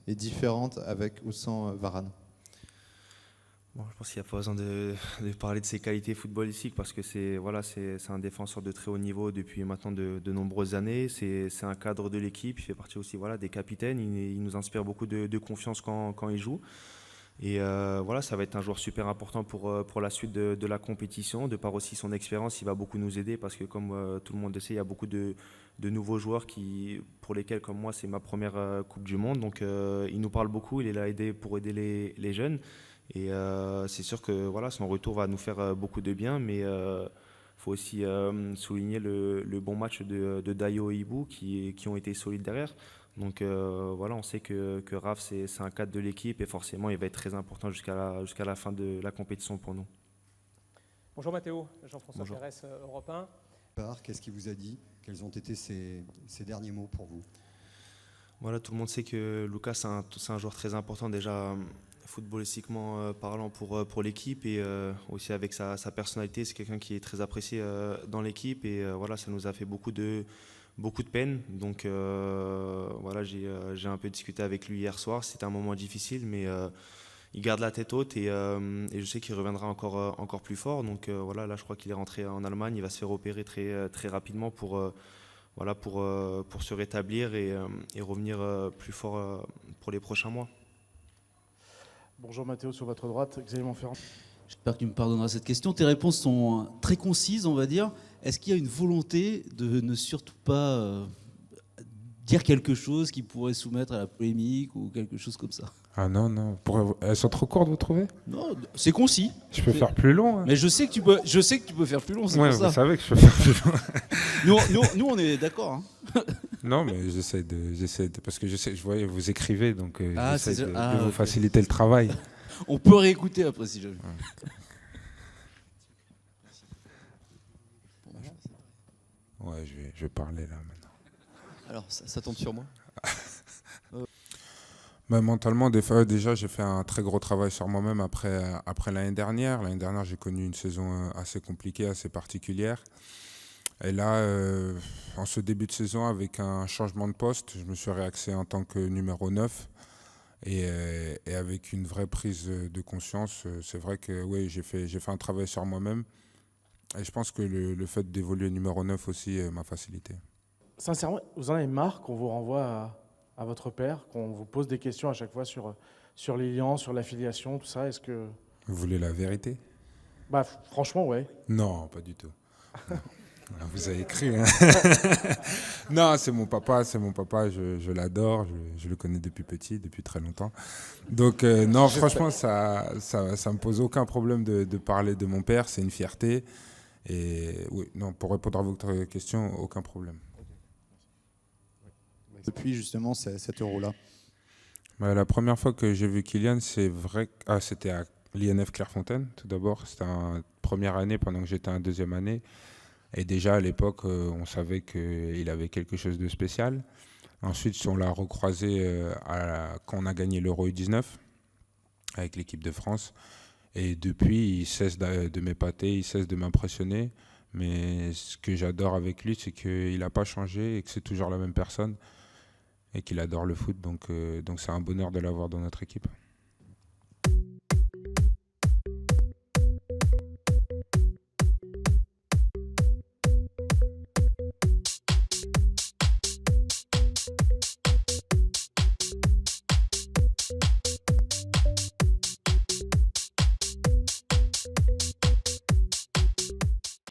est différente avec ou sans Varane? Bon, je pense qu'il n'y a pas besoin de parler de ses qualités footballistiques parce que c'est un défenseur de très haut niveau depuis maintenant de nombreuses années. C'est un cadre de l'équipe, il fait partie aussi des capitaines. Il nous inspire beaucoup de confiance quand il joue. Et ça va être un joueur super important pour la suite de la compétition. De par aussi son expérience, il va beaucoup nous aider parce que comme tout le monde le sait, il y a beaucoup de nouveaux joueurs pour lesquels, comme moi, c'est ma première Coupe du Monde. Donc il nous parle beaucoup, il est là pour aider les jeunes. Et c'est sûr que son retour va nous faire beaucoup de bien, mais faut aussi souligner le bon match de Dayo et Ibou qui ont été solides derrière. Donc on sait que Raph, c'est un cadre de l'équipe et forcément, il va être très important jusqu'à la fin de la compétition pour nous. Bonjour Mathéo, Jean-François Bonjour. Pérez, Europe 1. Qu'est-ce qu'il vous a dit? Quels ont été ses derniers mots pour vous? Voilà, tout le monde sait que Lucas, c'est un joueur très important déjà footballistiquement parlant pour l'équipe et aussi avec sa personnalité. C'est quelqu'un qui est très apprécié dans l'équipe et ça nous a fait beaucoup de peine. Donc j'ai un peu discuté avec lui hier soir. C'était un moment difficile, mais il garde la tête haute et je sais qu'il reviendra encore plus fort. Donc là, je crois qu'il est rentré en Allemagne. Il va se faire opérer très rapidement pour se rétablir et revenir plus fort pour les prochains mois. Bonjour Mathéo, sur votre droite, Xavier Montferrand. J'espère que tu me pardonneras cette question. Tes réponses sont très concises, on va dire. Est-ce qu'il y a une volonté de ne surtout pas dire quelque chose qui pourrait soumettre à la polémique ou quelque chose comme ça? Ah non. Elles sont trop courtes, vous trouvez? Non, c'est concis. Je peux faire plus long. Hein. Mais je sais que tu peux faire plus long, c'est pour ça. Vous savez que je peux faire plus long. Nous, on est d'accord. Hein. Non, mais j'essaie de, parce que je voyais vous écrivez, donc j'essaie de vous okay. faciliter le travail. On peut réécouter après si jamais. Ouais, je vais parler là maintenant. Alors, ça tombe sur moi. Mentalement, déjà, j'ai fait un très gros travail sur moi-même après l'année dernière. L'année dernière, j'ai connu une saison assez compliquée, assez particulière. Et là, en ce début de saison, avec un changement de poste, je me suis réaxé en tant que numéro 9. Et avec une vraie prise de conscience, c'est vrai que oui, j'ai fait un travail sur moi-même. Et je pense que le fait d'évoluer numéro 9 aussi m'a facilité. Sincèrement, vous en avez marre qu'on vous renvoie à votre père, qu'on vous pose des questions à chaque fois sur Lilian, sur l'affiliation, tout ça? Est-ce que... Vous voulez la vérité? Franchement, ouais. Non, pas du tout. Non. Vous avez écrit, hein. Non, c'est mon papa, je l'adore, je le connais depuis petit, depuis très longtemps. Donc non, franchement, ça me pose aucun problème de parler de mon père, c'est une fierté. Et oui, non, pour répondre à votre question, aucun problème. Depuis justement cet euro-là. La première fois que j'ai vu Kylian, c'était à l'INF Clairefontaine, tout d'abord. C'était en première année pendant que j'étais en deuxième année. Et déjà à l'époque, on savait qu'il avait quelque chose de spécial. Ensuite, on l'a recroisé quand on a gagné l'Euro U19 avec l'équipe de France. Et depuis, il cesse de m'épater, il cesse de m'impressionner. Mais ce que j'adore avec lui, c'est qu'il n'a pas changé et que c'est toujours la même personne et qu'il adore le foot. Donc c'est un bonheur de l'avoir dans notre équipe.